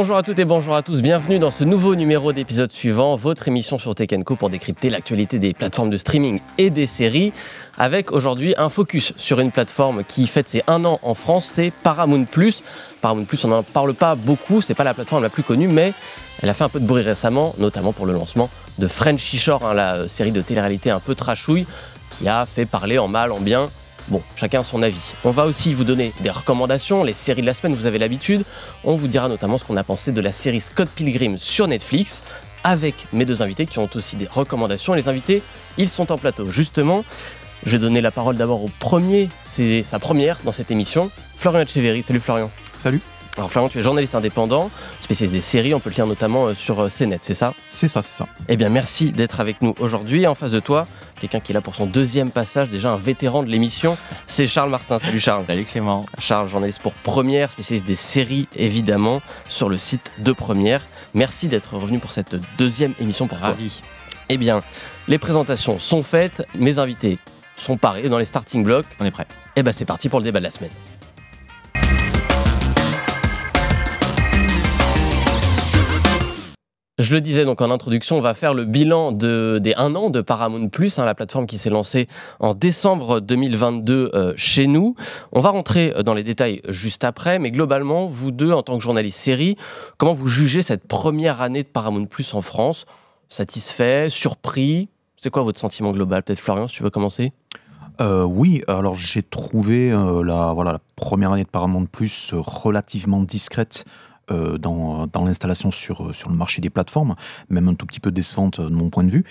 Bonjour à toutes et bonjour à tous, bienvenue dans ce nouveau numéro d'épisode suivant, votre émission sur Tech & Co pour décrypter l'actualité des plateformes de streaming et des séries, avec aujourd'hui un focus sur une plateforme qui fête ses 1 an en France, c'est Paramount+. Paramount+, on n'en parle pas beaucoup, c'est pas la plateforme la plus connue, mais elle a fait un peu de bruit récemment, notamment pour le lancement de Frenchy Shore, la série de télé-réalité un peu trashouille, qui a fait parler en mal, en bien. Bon, chacun son avis. On va aussi vous donner des recommandations, les séries de la semaine, vous avez l'habitude. On vous dira notamment ce qu'on a pensé de la série Scott Pilgrim sur Netflix, avec mes deux invités qui ont aussi des recommandations. Et les invités, ils sont en plateau. Justement, je vais donner la parole d'abord au premier, c'est sa première dans cette émission, Florian Etcheverry. Salut Florian. Salut. Alors Florian, tu es journaliste indépendant, spécialiste des séries, on peut le lire notamment sur CNET, c'est ça ? C'est ça. Eh bien merci d'être avec nous aujourd'hui. En face de toi, quelqu'un qui est là pour son deuxième passage, déjà un vétéran de l'émission, c'est Charles Martin. Salut Charles. Salut Clément. Charles, journaliste pour Première, spécialiste des séries évidemment, sur le site de Première. Merci d'être revenu pour cette deuxième émission pour toi. Ravi. Eh bien, les présentations sont faites, mes invités sont parés dans les starting blocks. On est prêt. Eh bien c'est parti pour le débat de la semaine. Je le disais donc en introduction, on va faire le bilan des 1 an de Paramount+, la plateforme qui s'est lancée en décembre 2022 chez nous. On va rentrer dans les détails juste après, mais globalement, vous deux, en tant que journalistes série, comment vous jugez cette première année de Paramount+ en France ? Satisfait, surpris ? C'est quoi votre sentiment global ? Peut-être Florian, si tu veux commencer ? Oui, alors j'ai trouvé la première année de Paramount+ relativement discrète dans l'installation sur le marché des plateformes, même un tout petit peu décevante de mon point de vue.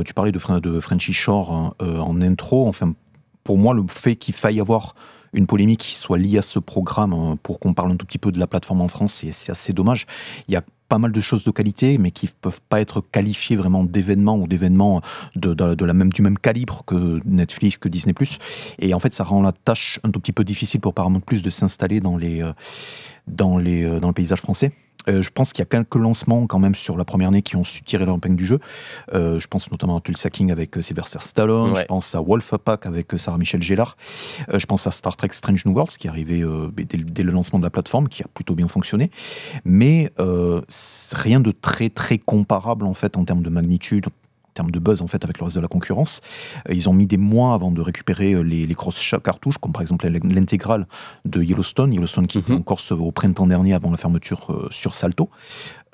Tu parlais de Frenchy Shore en intro. Enfin, pour moi, le fait qu'il faille avoir une polémique qui soit liée à ce programme pour qu'on parle un tout petit peu de la plateforme en France, c'est assez dommage. Il y a pas mal de choses de qualité, mais qui ne peuvent pas être qualifiées vraiment d'événements ou d'événements du même calibre que Netflix, que Disney+. Et en fait, ça rend la tâche un tout petit peu difficile pour Paramount+ de s'installer dans le paysage français. Je pense qu'il y a quelques lancements quand même sur la première année qui ont su tirer leur épingle du jeu. Je pense notamment à Tulsa King avec Sylvester Stallone, ouais. Je pense à Wolfpack avec Sarah Michelle Gellar, je pense à Star Trek Strange New Worlds qui est arrivé dès le lancement de la plateforme, qui a plutôt bien fonctionné, mais rien de très très comparable en fait en termes de magnitude, en termes de buzz en fait avec le reste de la concurrence. Ils ont mis des mois avant de récupérer les grosses cartouches, comme par exemple l'intégrale de Yellowstone qui était en Corse au printemps dernier avant la fermeture sur Salto.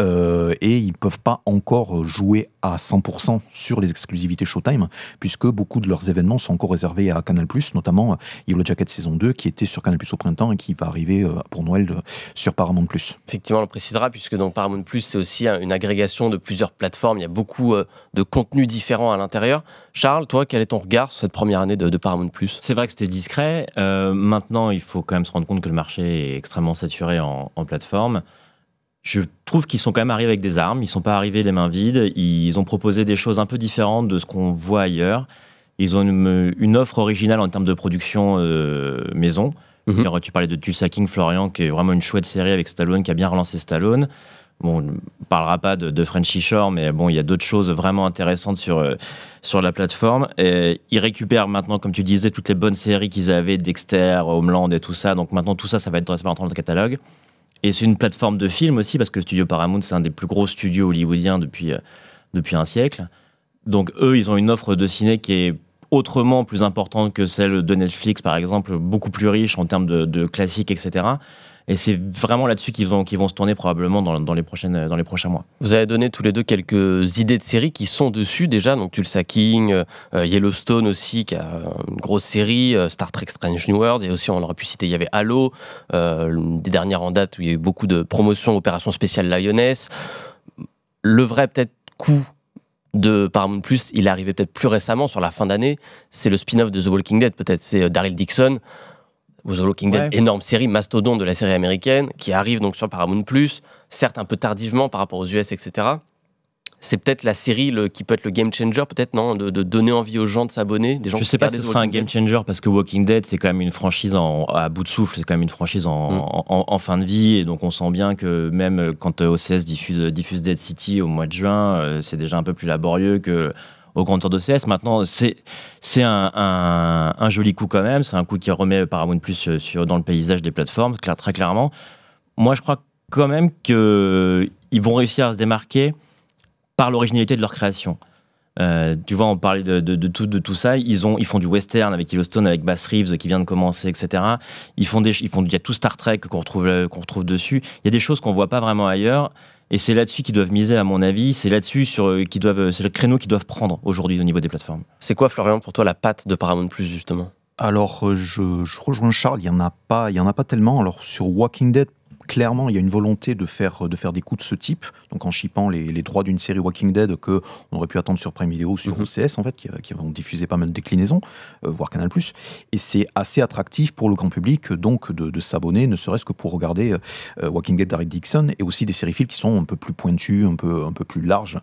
Et ils ne peuvent pas encore jouer à 100% sur les exclusivités Showtime, puisque beaucoup de leurs événements sont encore réservés à Canal+, notamment Yellow Jacket saison 2, qui était sur Canal+ au printemps et qui va arriver pour Noël sur Paramount+. Effectivement, on le précisera, puisque dans Paramount+, c'est aussi une agrégation de plusieurs plateformes, il y a beaucoup de contenus différents à l'intérieur. Charles, toi, quel est ton regard sur cette première année de Paramount+? C'est vrai que c'était discret. Maintenant, il faut quand même se rendre compte que le marché est extrêmement saturé en plateforme. Je trouve qu'ils sont quand même arrivés avec des armes, ils ne sont pas arrivés les mains vides, ils ont proposé des choses un peu différentes de ce qu'on voit ailleurs. Ils ont une offre originale en termes de production maison. Alors, tu parlais de Tulsa King, Florian, qui est vraiment une chouette série avec Stallone, qui a bien relancé Stallone. Bon, on ne parlera pas de Frenchy Shore, mais bon, il y a d'autres choses vraiment intéressantes sur la plateforme. Et ils récupèrent maintenant, comme tu disais, toutes les bonnes séries qu'ils avaient, Dexter, Homeland et tout ça. Donc maintenant, tout ça, ça va être rentrer dans le catalogue. Et c'est une plateforme de film aussi, parce que Studio Paramount, c'est un des plus gros studios hollywoodiens depuis un siècle. Donc eux, ils ont une offre de ciné qui est autrement plus importante que celle de Netflix, par exemple, beaucoup plus riche en termes de classiques, etc. Et c'est vraiment là-dessus qu'ils vont se tourner probablement dans les prochains mois. Vous avez donné tous les deux quelques idées de séries qui sont dessus déjà, donc Tulsa King, Yellowstone aussi, qui a une grosse série, Star Trek Strange New Worlds, et aussi on aurait pu citer, il y avait Halo, des dernières en date où il y a eu beaucoup de promotions, opérations spéciales Lioness. Le vrai peut-être coup de Paramount+, il est arrivé peut-être plus récemment, sur la fin d'année, c'est le spin-off de The Walking Dead, peut-être, c'est Daryl Dixon. The Walking Dead, énorme série, mastodonte de la série américaine, qui arrive donc sur Paramount+, certes un peu tardivement par rapport aux US, etc. C'est peut-être la série qui peut être le game changer, peut-être, non, de donner envie aux gens de s'abonner. Des gens je sais pas si ce sera un game changer, parce que Walking Dead, c'est quand même une franchise à bout de souffle, c'est quand même une franchise en fin de vie, et donc on sent bien que même quand OCS diffuse Dead City au mois de juin, c'est déjà un peu plus laborieux que aux grandes tours d'OCS. Maintenant, c'est un joli coup quand même, c'est un coup qui remet Paramount+ dans le paysage des plateformes, très clairement. Moi, je crois quand même qu'ils vont réussir à se démarquer par l'originalité de leur création. Tu vois, on parlait de tout ça. Ils font du western avec Yellowstone, avec Bass Reeves qui vient de commencer, etc. Il y a tout Star Trek qu'on retrouve dessus. Il y a des choses qu'on voit pas vraiment ailleurs. Et c'est là-dessus qu'ils doivent miser, à mon avis. C'est là-dessus c'est le créneau qu'ils doivent prendre aujourd'hui au niveau des plateformes. C'est quoi, Florian, pour toi, la patte de Paramount+, justement? Alors, je rejoins Charles, il y en a pas tellement. Alors, sur Walking Dead, clairement, il y a une volonté de faire des coups de ce type, donc en shippant les droits d'une série Walking Dead que on aurait pu attendre sur Prime Video ou sur OCS, en fait, qui vont diffuser pas mal de déclinaisons, voire Canal+. Et c'est assez attractif pour le grand public, donc, de s'abonner, ne serait-ce que pour regarder Walking Dead d'Harry Dixon, et aussi des séries films qui sont un peu plus pointues, un peu plus larges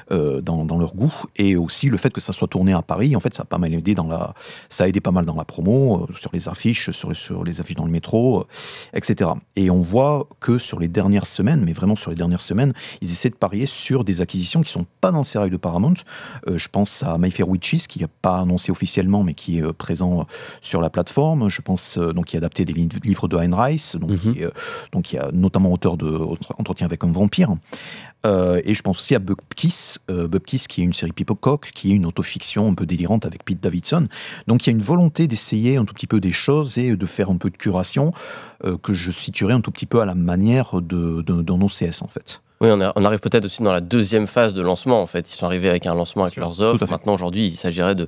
dans leur goût, et aussi le fait que ça soit tourné à Paris, en fait, ça a pas mal aidé ça a aidé pas mal dans la promo, sur les affiches, sur les affiches dans le métro, etc. Et on voit que sur les dernières semaines, mais vraiment sur les dernières semaines, ils essaient de parier sur des acquisitions qui ne sont pas dans le sérail de Paramount. Je pense à My Fair Witches, qui n'est pas annoncé officiellement, mais qui est présent sur la plateforme. Je pense qui est adapté des livres de Anne Rice, qui est notamment auteur de Entretien avec un vampire. Et je pense aussi à Bupkis, qui est une série Peacock, qui est une autofiction un peu délirante avec Pete Davidson. Donc il y a une volonté d'essayer un tout petit peu des choses et de faire un peu de curation que je situerais un tout petit peu à la manière d'un OCS, en fait. Oui, on arrive peut-être aussi dans la deuxième phase de lancement, en fait. Ils sont arrivés avec un lancement avec leurs offres. Maintenant, aujourd'hui, il s'agirait de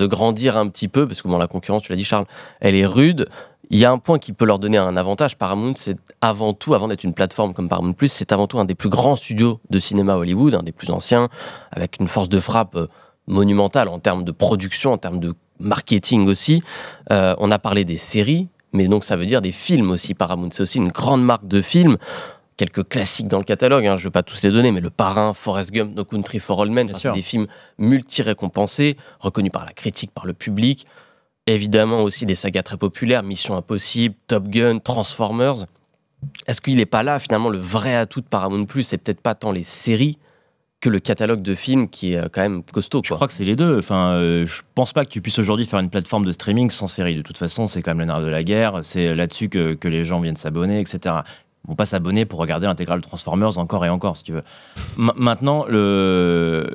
grandir un petit peu, parce que la concurrence, tu l'as dit, Charles, elle est rude. Il y a un point qui peut leur donner un avantage. Paramount, c'est avant tout, avant d'être une plateforme comme Paramount+, c'est avant tout un des plus grands studios de cinéma Hollywood, un des plus anciens, avec une force de frappe monumentale en termes de production, en termes de marketing aussi. On a parlé des séries, mais donc ça veut dire des films aussi. Paramount, c'est aussi une grande marque de films. Quelques classiques dans le catalogue, je ne vais pas tous les donner, mais Le Parrain, Forrest Gump, No Country for Old Men, c'est des films multi-récompensés, reconnus par la critique, par le public. Évidemment aussi des sagas très populaires, Mission Impossible, Top Gun, Transformers. Est-ce qu'il n'est pas là, finalement, le vrai atout de Paramount+, c'est peut-être pas tant les séries que le catalogue de films qui est quand même costaud, quoi. Je crois que c'est les deux. Je pense pas que tu puisses aujourd'hui faire une plateforme de streaming sans série. De toute façon, c'est quand même le nerf de la guerre. C'est là-dessus que les gens viennent s'abonner, etc. Ils vont pas s'abonner pour regarder l'intégrale Transformers encore et encore, si tu veux. Maintenant, le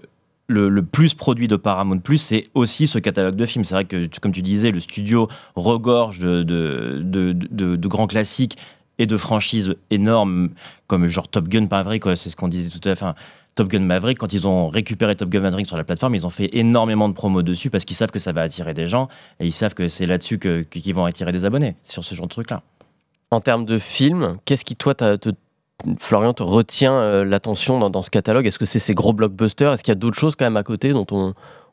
plus produit de Paramount+, c'est aussi ce catalogue de films. C'est vrai que, comme tu disais, le studio regorge de grands classiques et de franchises énormes, comme genre Top Gun Maverick, c'est ce qu'on disait tout à l'heure. Top Gun Maverick, quand ils ont récupéré Top Gun Maverick sur la plateforme, ils ont fait énormément de promos dessus parce qu'ils savent que ça va attirer des gens et ils savent que c'est là-dessus qu'ils vont attirer des abonnés, sur ce genre de truc-là. En termes de films, qu'est-ce qui, toi, Florian, te retient l'attention dans ce catalogue? Est-ce que c'est ces gros blockbusters? Est-ce qu'il y a d'autres choses quand même à côté dont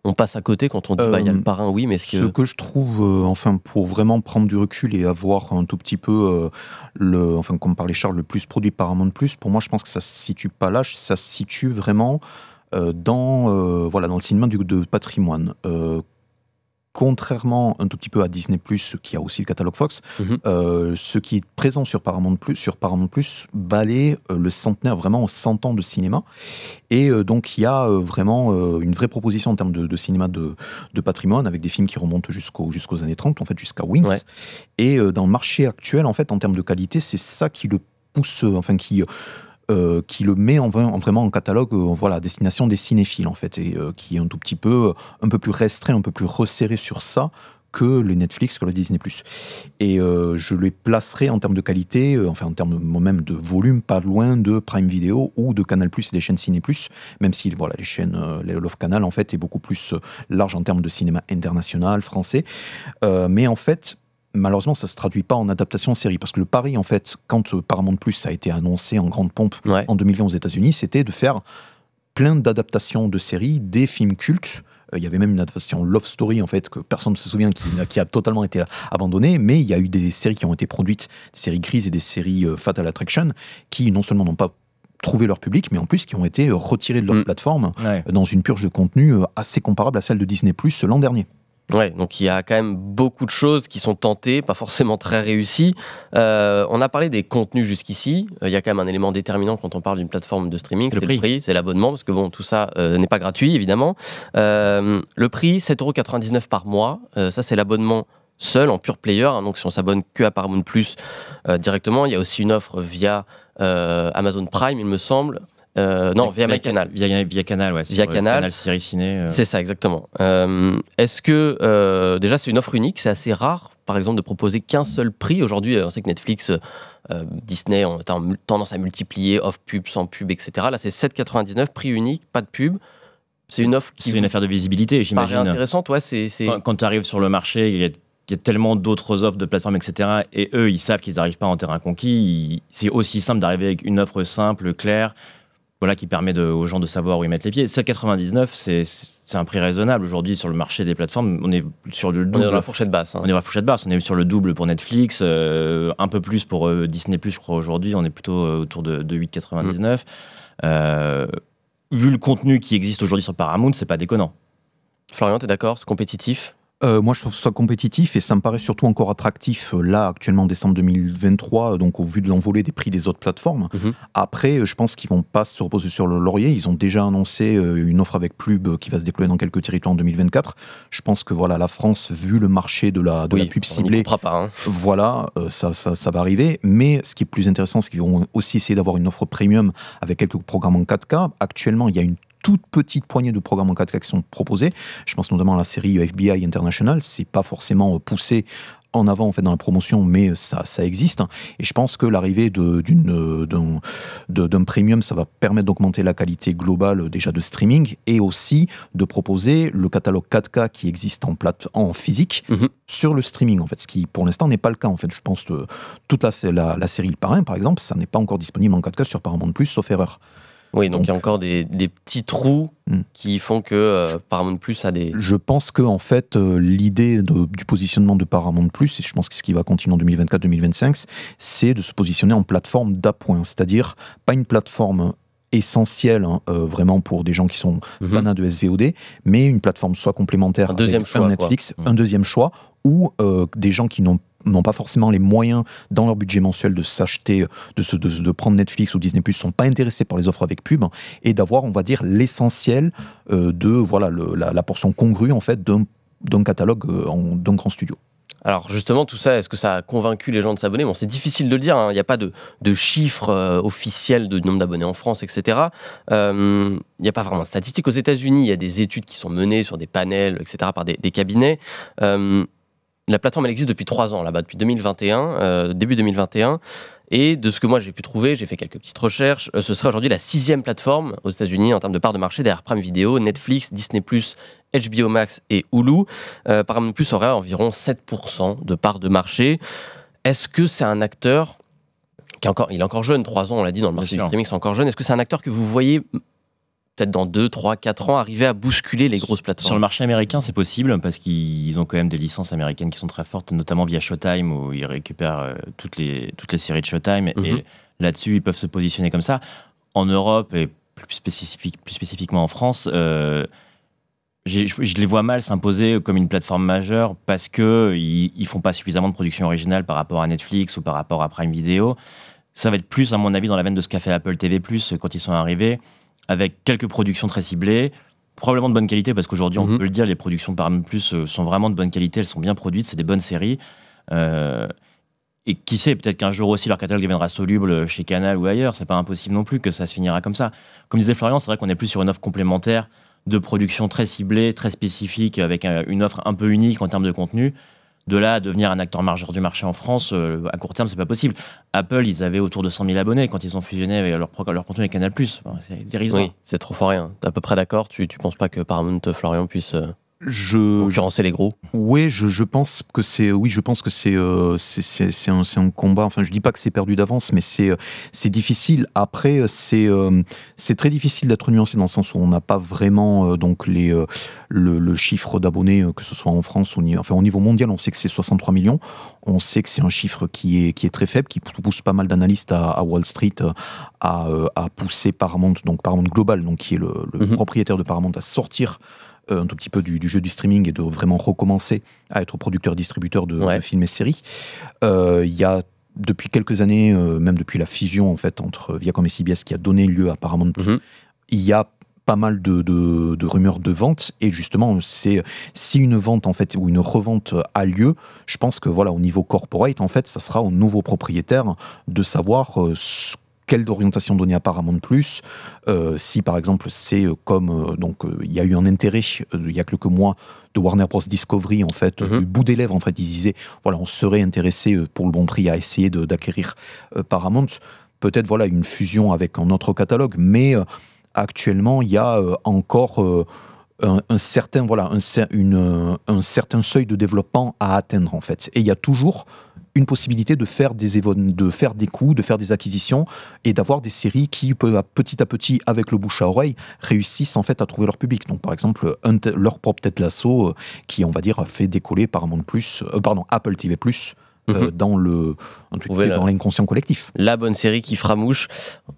on passe à côté quand on dit il y a Le Parrain, oui, mais ce que je trouve, pour vraiment prendre du recul et avoir un tout petit peu comme parlait Charles, le plus produit Paramount+, pour moi, je pense que ça se situe pas là, ça se situe vraiment dans le cinéma de patrimoine. Contrairement un tout petit peu à Disney+, qui a aussi le catalogue Fox, ce qui est présent sur Paramount+, balaie le centenaire, vraiment 100 ans de cinéma. Et donc, il y a vraiment une vraie proposition en termes de cinéma de patrimoine, avec des films qui remontent jusqu'aux années 30, en fait, jusqu'à Wings. Ouais. Et dans le marché actuel, en fait, en termes de qualité, c'est ça qui le pousse, qui le met vraiment en catalogue à destination des cinéphiles, en fait, et qui est un petit peu un peu plus restreint, un peu plus resserré sur ça que le Netflix, que le Disney+. Et je les placerai en termes de qualité, en termes même de volume, pas loin de Prime Video ou de Canal+, et des chaînes Ciné+, même si les chaînes, l'offre Canal, en fait, est beaucoup plus large en termes de cinéma international, français. Mais en fait, malheureusement, ça ne se traduit pas en adaptation en série. Parce que le pari, en fait, quand Paramount+ a été annoncé en grande pompe en 2020 aux États-Unis, c'était de faire plein d'adaptations de séries, des films cultes. Il y avait même une adaptation Love Story, en fait, que personne ne se souvient, qui a totalement été abandonnée. Mais il y a eu des séries qui ont été produites, des séries grises et des séries Fatal Attraction, qui non seulement n'ont pas trouvé leur public, mais en plus qui ont été retirées de leur plateforme dans une purge de contenu assez comparable à celle de Disney+ l'an dernier. Ouais, donc il y a quand même beaucoup de choses qui sont tentées, pas forcément très réussies. On a parlé des contenus jusqu'ici. Il y a quand même un élément déterminant quand on parle d'une plateforme de streaming, c'est le prix, c'est l'abonnement, parce que tout ça n'est pas gratuit, évidemment. Le prix, 7,99 € par mois. Ça, c'est l'abonnement seul en pure player, hein, donc si on s'abonne que à Paramount Plus directement. Il y a aussi une offre via Amazon Prime, il me semble. Non, via MyCanal. Via Canal, ouais. Via Canal. Canal Série Ciné. C'est ça, exactement. Est-ce que, déjà, c'est une offre unique, c'est assez rare, par exemple, de proposer qu'un seul prix. Aujourd'hui, on sait que Netflix, Disney ont tendance à multiplier off pub, sans pub, etc. Là, c'est 7,99, prix unique, pas de pub. C'est une offre qui. C'est une affaire de visibilité, j'imagine. Paraît intéressante, ouais. Quand tu arrives sur le marché, il y a tellement d'autres offres de plateformes, etc. Et eux, ils savent qu'ils n'arrivent pas en terrain conquis. C'est aussi simple d'arriver avec une offre simple, claire, voilà, qui permet aux gens de savoir où ils mettent les pieds. 7,99, c'est un prix raisonnable. Aujourd'hui, sur le marché des plateformes, on est sur le double. On est dans la fourchette basse. Hein. On est dans la fourchette basse. On est sur le double pour Netflix, un peu plus pour Disney+, je crois, aujourd'hui. On est plutôt autour de 8,99. Vu le contenu qui existe aujourd'hui sur Paramount, c'est pas déconnant. Florian, t'es d'accord? C'est compétitif? Moi, je trouve ça compétitif et ça me paraît surtout encore attractif là, actuellement, en décembre 2023, donc au vu de l'envolée des prix des autres plateformes. Après, je pense qu'ils vont pas se reposer sur le laurier. Ils ont déjà annoncé une offre avec pub qui va se déployer dans quelques territoires en 2024. Je pense que voilà, la France, vu le marché de la pub ciblée, pas, hein. Voilà, ça va arriver. Mais ce qui est plus intéressant, c'est qu'ils vont aussi essayer d'avoir une offre premium avec quelques programmes en 4K. Actuellement, il y a une toute petite poignée de programmes en 4K qui sont proposés. Je pense notamment à la série FBI International. C'est pas forcément poussé en avant en fait dans la promotion, mais ça existe. Et je pense que l'arrivée d'un premium, ça va permettre d'augmenter la qualité globale déjà de streaming et aussi de proposer le catalogue 4K qui existe en physique sur le streaming en fait, ce qui pour l'instant n'est pas le cas en fait. Je pense que toute la série Le Parrain par exemple, ça n'est pas encore disponible en 4K sur Paramount+, sauf erreur. Oui, donc il y a encore des petits trous qui font que Paramount Plus a des... Je pense que en fait, l'idée du positionnement de Paramount Plus, et je pense que ce qui va continuer en 2024-2025, c'est de se positionner en plateforme d'appoint, c'est-à-dire pas une plateforme essentielle vraiment pour des gens qui sont fans de SVOD, mais une plateforme soit complémentaire un deuxième choix, Netflix, un deuxième choix, ou des gens qui n'ont pas forcément les moyens dans leur budget mensuel de s'acheter, de prendre Netflix ou Disney+, sont pas intéressés par les offres avec pub, et d'avoir, on va dire, l'essentiel de voilà la portion congrue en fait d'un catalogue d'un grand studio. Alors justement, tout ça, est-ce que ça a convaincu les gens de s'abonner? Bon, c'est difficile de le dire, hein. Il n'y a pas de chiffres officiels de nombre d'abonnés en France, etc. Il n'y a pas vraiment de statistiques. Aux États-Unis, il y a des études qui sont menées sur des panels, etc., par des cabinets. La plateforme, elle existe depuis 3 ans, là-bas, depuis 2021, début 2021. Et de ce que moi j'ai pu trouver, j'ai fait quelques petites recherches, ce serait aujourd'hui la 6e plateforme aux États-Unis en termes de part de marché derrière Prime Video, Netflix, Disney+, HBO Max et Hulu. Paramount Plus aurait environ 7% de part de marché. Est-ce que c'est un acteur il est encore jeune, 3 ans, on l'a dit, dans le marché du streaming, c'est encore jeune. Est-ce que c'est un acteur que vous voyez peut-être dans 2, 3, 4 ans, arriver à bousculer les grosses plateformes? Sur le marché américain, c'est possible, parce qu'ils ont quand même des licences américaines qui sont très fortes, notamment via Showtime, où ils récupèrent toutes les séries de Showtime, et là-dessus, ils peuvent se positionner comme ça. En Europe, et plus spécifiquement en France, je les vois mal s'imposer comme une plateforme majeure, parce qu'ils ne font pas suffisamment de production originale par rapport à Netflix ou par rapport à Prime Video. Ça va être plus, à mon avis, dans la veine de ce qu'a fait Apple TV+, quand ils sont arrivés, avec quelques productions très ciblées, probablement de bonne qualité, parce qu'aujourd'hui, on peut le dire, les productions de Paramount Plus sont vraiment de bonne qualité, elles sont bien produites, c'est des bonnes séries. Et qui sait, peut-être qu'un jour aussi, leur catalogue deviendra soluble chez Canal ou ailleurs, c'est pas impossible non plus que ça se finira comme ça. Comme disait Florian, c'est vrai qu'on est plus sur une offre complémentaire de production très ciblée, très spécifique, avec une offre un peu unique en termes de contenu. De là à devenir un acteur majeur du marché en France, à court terme, c'est pas possible. Apple, ils avaient autour de 100 000 abonnés quand ils ont fusionné avec leur contenu avec Canal+. Enfin, c'est dérisoire. Oui, c'est trop fort rien. T'es à peu près d'accord? Tu penses pas que Paramount, Florian, puisse concurrencer les gros? Oui, je pense que c'est un combat. Enfin, je dis pas que c'est perdu d'avance, mais c'est difficile. Après, c'est très difficile d'être nuancé dans le sens où on n'a pas vraiment donc le chiffre d'abonnés, que ce soit en France ou au niveau mondial. On sait que c'est 63 millions. On sait que c'est un chiffre qui est très faible, qui pousse pas mal d'analystes à Wall Street à pousser Paramount, donc Paramount Global, donc qui est le propriétaire de Paramount, à sortir un tout petit peu du jeu du streaming et de vraiment recommencer à être producteur-distributeur de films et séries. Il y a depuis quelques années, même depuis la fusion en fait entre Viacom et CBS qui a donné lieu à Paramount+, il y a pas mal de rumeurs de vente, et justement, si une vente en fait ou une revente a lieu, je pense que voilà, au niveau corporate, en fait, ça sera au nouveau propriétaire de savoir quelle orientation donner à Paramount+, si par exemple c'est comme il y a eu un intérêt il y a quelques mois de Warner Bros Discovery, en fait, du bout des lèvres, en fait, ils disaient voilà, on serait intéressé pour le bon prix à essayer d'acquérir Paramount, peut-être voilà une fusion avec un autre catalogue, mais actuellement il y a encore un certain seuil de développement à atteindre, en fait, et il y a toujours une possibilité de faire des coups, de faire des acquisitions et d'avoir des séries qui, petit à petit, avec le bouche à oreille, réussissent en fait à trouver leur public. Donc, par exemple, leur propre Ted Lasso, qui, on va dire, a fait décoller Apple TV+, dans l'inconscient collectif. La bonne série qui fera mouche.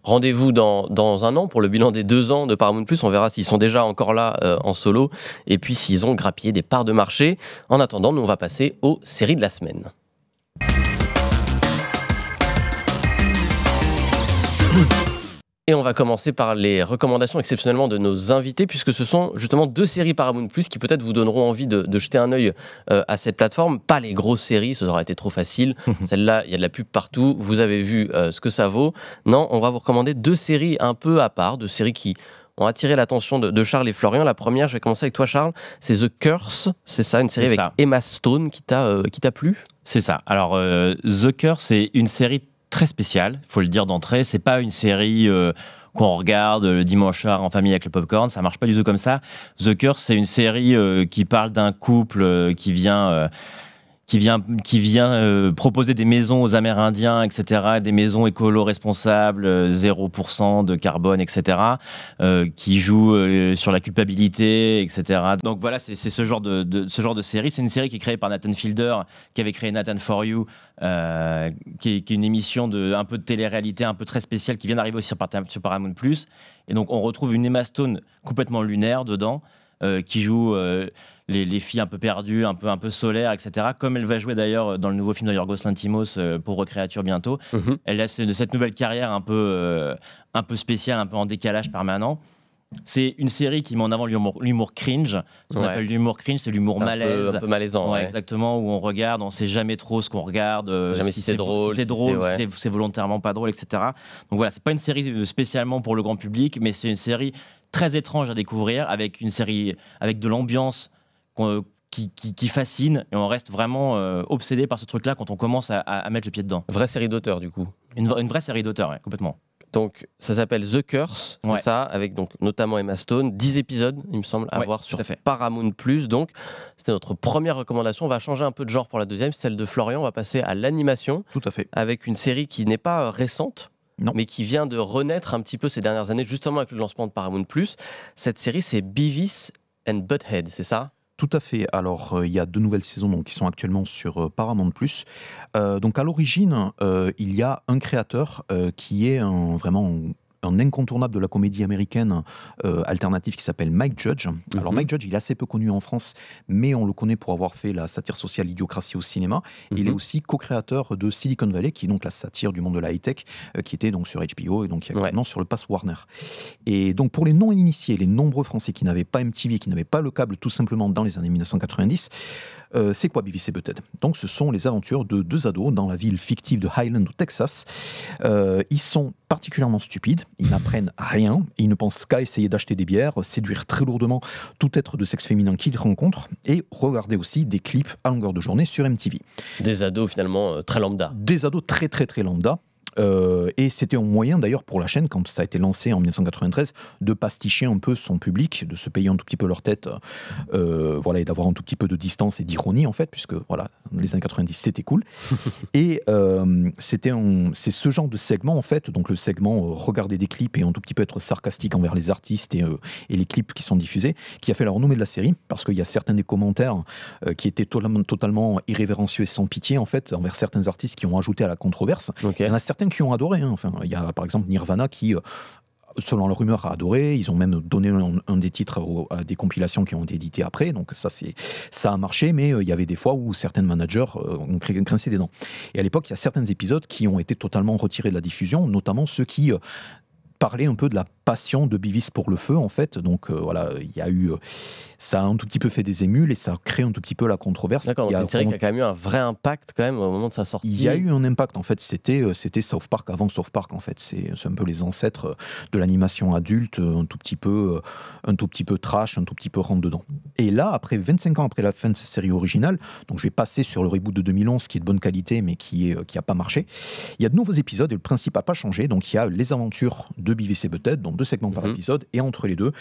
Rendez-vous dans un an pour le bilan des 2 ans de Paramount+. On verra s'ils sont déjà encore là en solo et puis s'ils ont grappillé des parts de marché. En attendant, nous on va passer aux séries de la semaine. Et on va commencer par les recommandations exceptionnellement de nos invités, puisque ce sont justement 2 séries Paramount+, qui peut-être vous donneront envie de jeter un œil à cette plateforme. Pas les grosses séries, ça aurait été trop facile. Celle-là, il y a de la pub partout, vous avez vu ce que ça vaut. Non, on va vous recommander 2 séries un peu à part, 2 séries qui ont attiré l'attention de Charles et Florian. La première, je vais commencer avec toi Charles, c'est The Curse, c'est ça, une série avec Emma Stone qui t'a plu ? C'est ça. Alors, The Curse, c'est une série très spécial, il faut le dire d'entrée. C'est pas une série qu'on regarde le dimanche soir en famille avec le popcorn, ça marche pas du tout comme ça. The Curse, c'est une série qui parle d'un couple qui vient proposer des maisons aux Amérindiens, etc., des maisons écolo-responsables, 0% de carbone, etc., qui joue sur la culpabilité, etc. Donc voilà, c'est ce genre de série. C'est une série qui est créée par Nathan Fielder, qui avait créé Nathan For You, qui est une émission un peu de télé-réalité, un peu très spéciale, qui vient d'arriver aussi sur Paramount+. Et donc on retrouve une Emma Stone complètement lunaire dedans, qui joue les filles un peu perdues, un peu solaires, etc. Comme elle va jouer d'ailleurs dans le nouveau film de Yorgos Lanthimos, Pauvre créature bientôt. Elle a cette nouvelle carrière un peu spéciale, un peu en décalage permanent. C'est une série qui met en avant l'humour cringe. Ce qu'on appelle l'humour cringe, c'est l'humour malaise. Un peu malaisant. Ouais. Exactement, où on regarde, on ne sait jamais trop ce qu'on regarde. On sait jamais si c'est drôle. Si c'est drôle, si c'est volontairement pas drôle, etc. Donc voilà, c'est pas une série spécialement pour le grand public, mais c'est une série très étrange à découvrir, avec de l'ambiance qui fascine, et on reste vraiment obsédé par ce truc-là quand on commence à mettre le pied dedans. Vraie série d'auteur, du coup. Une vraie série d'auteur, ouais, complètement. Donc, ça s'appelle The Curse, c'est ça, avec donc notamment Emma Stone, 10 épisodes, il me semble, à voir sur Paramount+. Donc, c'était notre première recommandation. On va changer un peu de genre pour la deuxième, celle de Florian. On va passer à l'animation. Tout à fait. Avec une série qui n'est pas récente, mais qui vient de renaître un petit peu ces dernières années, justement avec le lancement de Paramount+. Cette série, c'est Beavis and Butthead, c'est ça ? Tout à fait. Alors, il y a 2 nouvelles saisons qui sont actuellement sur Paramount+. Donc, à l'origine, il y a un créateur qui est vraiment un incontournable de la comédie américaine alternative qui s'appelle Mike Judge. Alors Mike Judge, il est assez peu connu en France, mais on le connaît pour avoir fait la satire sociale Idiocratie au cinéma. Il est aussi co-créateur de Silicon Valley, qui est donc la satire du monde de la high-tech, qui était donc sur HBO et donc qui est maintenant sur le pass Warner. Et donc pour les non-initiés, les nombreux Français qui n'avaient pas MTV, qui n'avaient pas le câble tout simplement dans les années 1990, c'est quoi Beavis et Butthead ? Donc ce sont les aventures de 2 ados dans la ville fictive de Highland au Texas. Ils sont particulièrement stupides, ils n'apprennent rien, ils ne pensent qu'à essayer d'acheter des bières, séduire très lourdement tout être de sexe féminin qu'ils rencontrent et regarder aussi des clips à longueur de journée sur MTV. Des ados finalement très lambda. Des ados très très très lambda. Et c'était un moyen d'ailleurs pour la chaîne, quand ça a été lancé en 1993, de pasticher un peu son public, de se payer un tout petit peu leur tête, voilà, et d'avoir un tout petit peu de distance et d'ironie en fait, puisque voilà, les années 90 c'était cool. Et c'est ce genre de segment en fait, donc le segment regarder des clips et un tout petit peu être sarcastique envers les artistes et les clips qui sont diffusés, qui a fait la renommée de la série, parce qu'il y a certains des commentaires qui étaient totalement irrévérencieux et sans pitié en fait envers certains artistes qui ont ajouté à la controverse. Il y en a certains qui ont adoré, hein. Enfin, il y a par exemple Nirvana qui, selon la rumeur, a adoré. Ils ont même donné un des titres à des compilations qui ont été éditées après, donc ça a marché, mais il y avait des fois où certains managers ont grincé des dents. Et à l'époque, il y a certains épisodes qui ont été totalement retirés de la diffusion, notamment ceux qui parler un peu de la passion de Beavis pour le feu, en fait. Donc voilà, il y a eu, ça a un tout petit peu fait des émules et ça a créé un tout petit peu la controverse. D'accord, donc une série qui a quand même eu un vrai impact quand même au moment de sa sortie. Il y a eu un impact, en fait. C'était South Park avant South Park, en fait. C'est un peu les ancêtres de l'animation adulte, un tout petit peu trash, un tout petit peu rentre dedans. Et là, après 25 ans après la fin de cette série originale, donc je vais passer sur le reboot de 2011 qui est de bonne qualité mais qui a pas marché. Il y a de nouveaux épisodes et le principe n'a pas changé. Donc il y a les aventures de Beavis et Butthead, donc 2 segments par épisode, et entre les deux,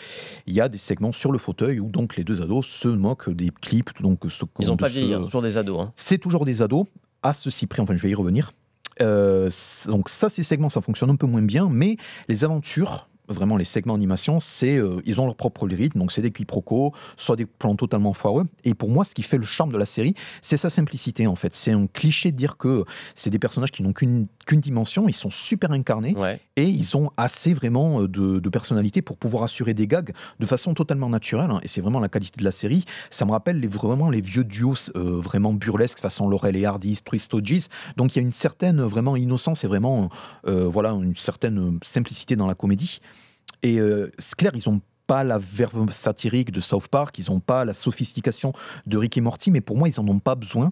il y a des segments sur le fauteuil où donc les deux ados se moquent des clips. Donc ils n'ont pas vieilli, toujours des ados. Hein. C'est toujours des ados, à ceci près, enfin je vais y revenir. Donc ça, ces segments, ça fonctionne un peu moins bien, mais les aventures, vraiment les segments animation, ils ont leur propre rythme, donc c'est des quiproquos, soit des plans totalement foireux. Et pour moi, ce qui fait le charme de la série, c'est sa simplicité en fait. C'est un cliché de dire que c'est des personnages qui n'ont qu'une dimension, ils sont super incarnés et ils ont assez vraiment de personnalité pour pouvoir assurer des gags de façon totalement naturelle. Hein, et c'est vraiment la qualité de la série. Ça me rappelle vraiment les vieux duos vraiment burlesques façon Laurel et Hardy, Three Stooges. Donc il y a une certaine vraiment innocence et vraiment voilà une certaine simplicité dans la comédie. Et c'est clair, ils n'ont pas la verve satirique de South Park, ils n'ont pas la sophistication de Rick et Morty, mais pour moi, ils n'en ont pas besoin.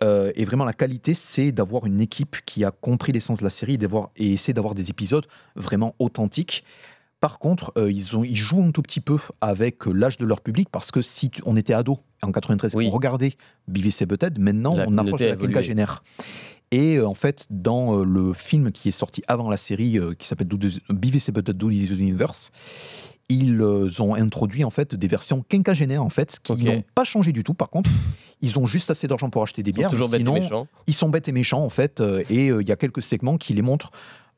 Et vraiment, la qualité, c'est d'avoir une équipe qui a compris l'essence de la série et essaie d'avoir des épisodes vraiment authentiques. Par contre, ils jouent un tout petit peu avec l'âge de leur public, parce que si on était ado en 93, on regardait Beavis et Butthead, maintenant on approche de la quinquagénaire. Et en fait, dans le film qui est sorti avant la série, qui s'appelle Beavis et Butthead Do the Universe, ils ont introduit en fait des versions quinquagénaires en fait, qui n'ont pas changé du tout. Par contre, ils ont juste assez d'argent pour acheter des bières. Sinon, ils sont bêtes et méchants en fait. Et il y a quelques segments qui les montrent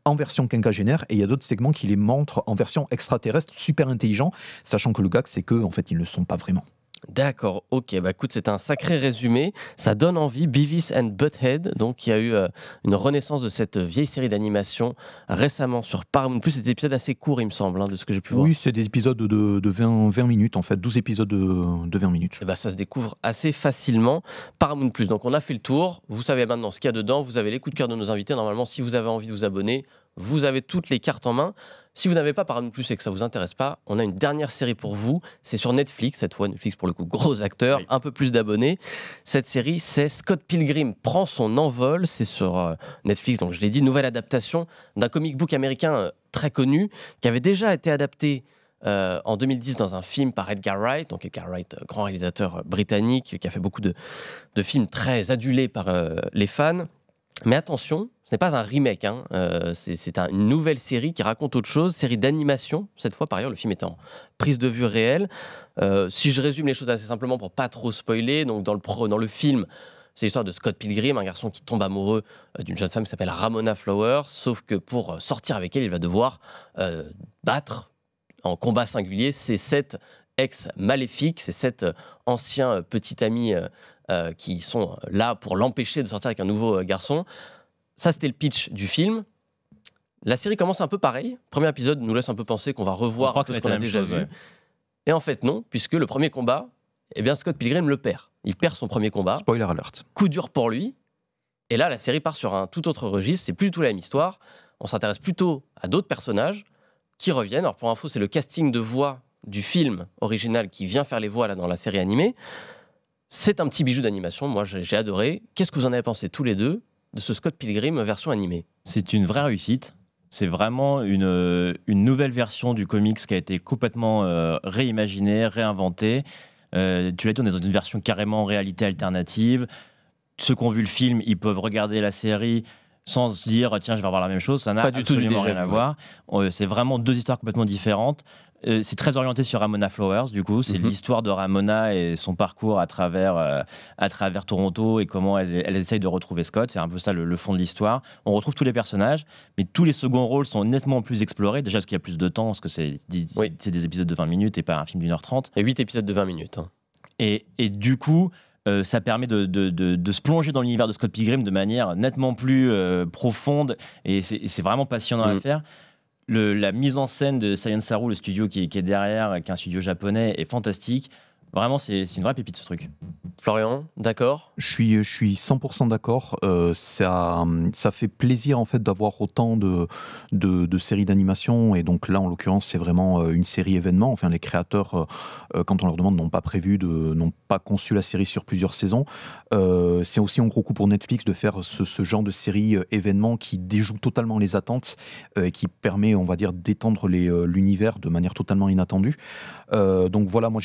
en version quinquagénaire et il y a d'autres segments qui les montrent en version extraterrestre, super intelligent, sachant que le gag c'est que en fait ils ne le sont pas vraiment. D'accord, ok, bah écoute, c'est un sacré résumé, ça donne envie. Beavis and Butthead, donc il y a eu une renaissance de cette vieille série d'animation récemment sur Paramount+, c'est des épisodes assez courts il me semble, hein, de ce que j'ai pu voir. Oui, c'est des épisodes de 20 minutes en fait, 12 épisodes de 20 minutes. Et bah ça se découvre assez facilement, Paramount+, donc on a fait le tour, vous savez maintenant ce qu'il y a dedans, vous avez les coups de cœur de nos invités, normalement si vous avez envie de vous abonner, vous avez toutes les cartes en main. Si vous n'avez pas Paramount+ et que ça ne vous intéresse pas, on a une dernière série pour vous. C'est sur Netflix, cette fois Netflix pour le coup, gros acteur, un peu plus d'abonnés. Cette série, c'est Scott Pilgrim prend son envol. C'est sur Netflix, donc je l'ai dit, nouvelle adaptation d'un comic book américain très connu, qui avait déjà été adapté en 2010 dans un film par Edgar Wright. Donc Edgar Wright, grand réalisateur britannique, qui a fait beaucoup de films très adulés par les fans. Mais attention, ce n'est pas un remake, hein. C'est une nouvelle série qui raconte autre chose, série d'animation, cette fois par ailleurs, le film est en prise de vue réelle. Si je résume les choses assez simplement pour pas trop spoiler, donc dans le film, c'est l'histoire de Scott Pilgrim, un garçon qui tombe amoureux d'une jeune femme qui s'appelle Ramona Flowers, sauf que pour sortir avec elle, il va devoir battre en combat singulier ces 7 ex-maléfiques, ces 7 anciens petits amis qui sont là pour l'empêcher de sortir avec un nouveau garçon. Ça, c'était le pitch du film. La série commence un peu pareil. Le premier épisode nous laisse un peu penser qu'on va revoir un peu ce qu'on a déjà vu. Et en fait, non, puisque le premier combat, eh bien, Scott Pilgrim le perd. Il perd son premier combat. Spoiler alert. Coup dur pour lui. Et là, la série part sur un tout autre registre. C'est plus du tout la même histoire. On s'intéresse plutôt à d'autres personnages qui reviennent. Alors, pour info, c'est le casting de voix du film original qui vient faire les voix là, dans la série animée. C'est un petit bijou d'animation, moi j'ai adoré. Qu'est-ce que vous en avez pensé tous les deux de ce Scott Pilgrim version animée? C'est une vraie réussite. C'est vraiment une nouvelle version du comics qui a été complètement réimaginée, réinventée. Tu l'as dit, on est dans une version carrément réalité alternative. Ceux qui ont vu le film, ils peuvent regarder la série sans se dire tiens, je vais revoir la même chose. Ça n'a absolument rien à voir. C'est vraiment 2 histoires complètement différentes. C'est très orienté sur Ramona Flowers, du coup. C'est l'histoire de Ramona et son parcours à travers Toronto et comment elle essaye de retrouver Scott. C'est un peu ça le fond de l'histoire. On retrouve tous les personnages, mais tous les seconds rôles sont nettement plus explorés. Déjà parce qu'il y a plus de temps, parce que c'est des épisodes de 20 minutes et pas un film d'1h30. Et 8 épisodes de 20 minutes. Hein. Et du coup, ça permet de se plonger dans l'univers de Scott Pilgrim de manière nettement plus profonde. Et c'est vraiment passionnant à faire. La mise en scène de Science Saru, le studio qui est derrière, qui est un studio japonais, est fantastique. Vraiment, c'est une vraie pépite ce truc. Florian, d'accord? Je suis 100% d'accord. Ça fait plaisir en fait d'avoir autant de séries d'animation, et donc là en l'occurrence c'est vraiment une série événement. Enfin les créateurs, quand on leur demande, n'ont pas conçu la série sur plusieurs saisons. C'est aussi un gros coup pour Netflix de faire ce genre de série événement qui déjoue totalement les attentes, et qui permet, on va dire, d'étendre l'univers de manière totalement inattendue. Donc voilà, moi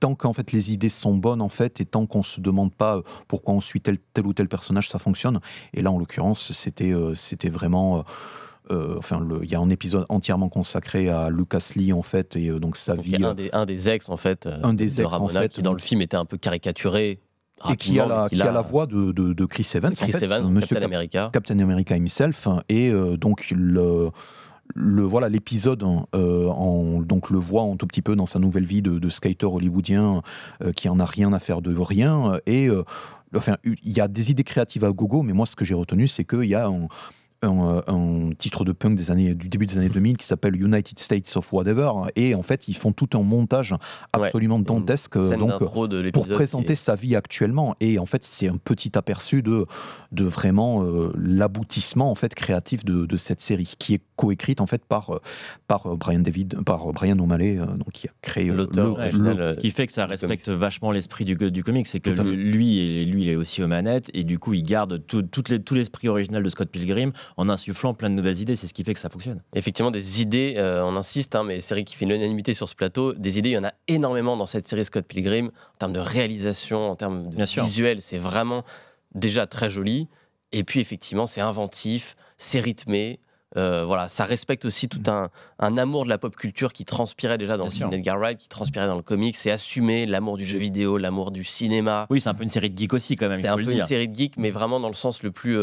tant qu'en fait les idées sont bonnes en fait, et tant qu'on se demande pas pourquoi on suit tel ou tel personnage, ça fonctionne. Et là en l'occurrence c'était vraiment il y a un épisode entièrement consacré à Lucas Lee en fait, et donc sa Donc, vie, un des ex en fait, un des de ex en Ramona, fait, qui dans le film était un peu caricaturé et qui a rapidement, mais la voix de Chris Evans, Chris en fait, Evans, Monsieur Captain America. Captain America himself, et donc voilà l'épisode, donc le voit un tout petit peu dans sa nouvelle vie de skater hollywoodien, qui en a rien à faire de rien, et enfin il y a des idées créatives à gogo, mais moi ce que j'ai retenu c'est qu'il y a un titre de punk du début des années 2000 qui s'appelle United States of Whatever, et en fait ils font tout un montage absolument dantesque, donc pour présenter sa vie actuellement, et en fait c'est un petit aperçu de vraiment l'aboutissement en fait créatif de cette série, qui est coécrite en fait par Brian O'Malley, donc qui a créé l'auteur original. Ce qui fait que ça respecte vachement l'esprit du comic, c'est que lui il est aussi aux manettes, et du coup il garde tout l'esprit original de Scott Pilgrim en insufflant plein de nouvelles idées. C'est ce qui fait que ça fonctionne. Effectivement, des idées, on insiste, mais série qui fait l'unanimité sur ce plateau, des idées, il y en a énormément dans cette série Scott Pilgrim, en termes de réalisation, en termes de visuel, c'est vraiment déjà très joli, et puis effectivement c'est inventif, c'est rythmé, voilà, ça respecte aussi tout un amour de la pop culture qui transpirait déjà dans le film d'Edgar Wright, qui transpirait dans le comics, c'est assumé, l'amour du jeu vidéo, l'amour du cinéma. Oui, c'est un peu une série de geeks aussi quand même. C'est un peu une série de geeks, mais vraiment dans le sens le plus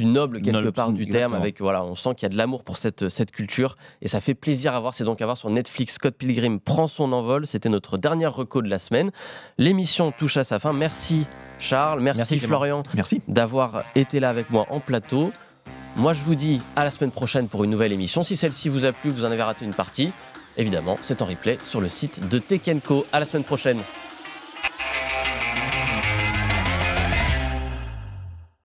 noble quelque part du terme, avec voilà, on sent qu'il y a de l'amour pour cette culture, et ça fait plaisir à voir. C'est donc à voir sur Netflix. Scott Pilgrim prend son envol. C'était notre dernière reco de la semaine. L'émission touche à sa fin. Merci Charles, merci Florian, d'avoir été là avec moi en plateau. Moi je vous dis à la semaine prochaine pour une nouvelle émission. Si celle-ci vous a plu, vous en avez raté une partie, évidemment c'est en replay sur le site de Tech & Co. À la semaine prochaine.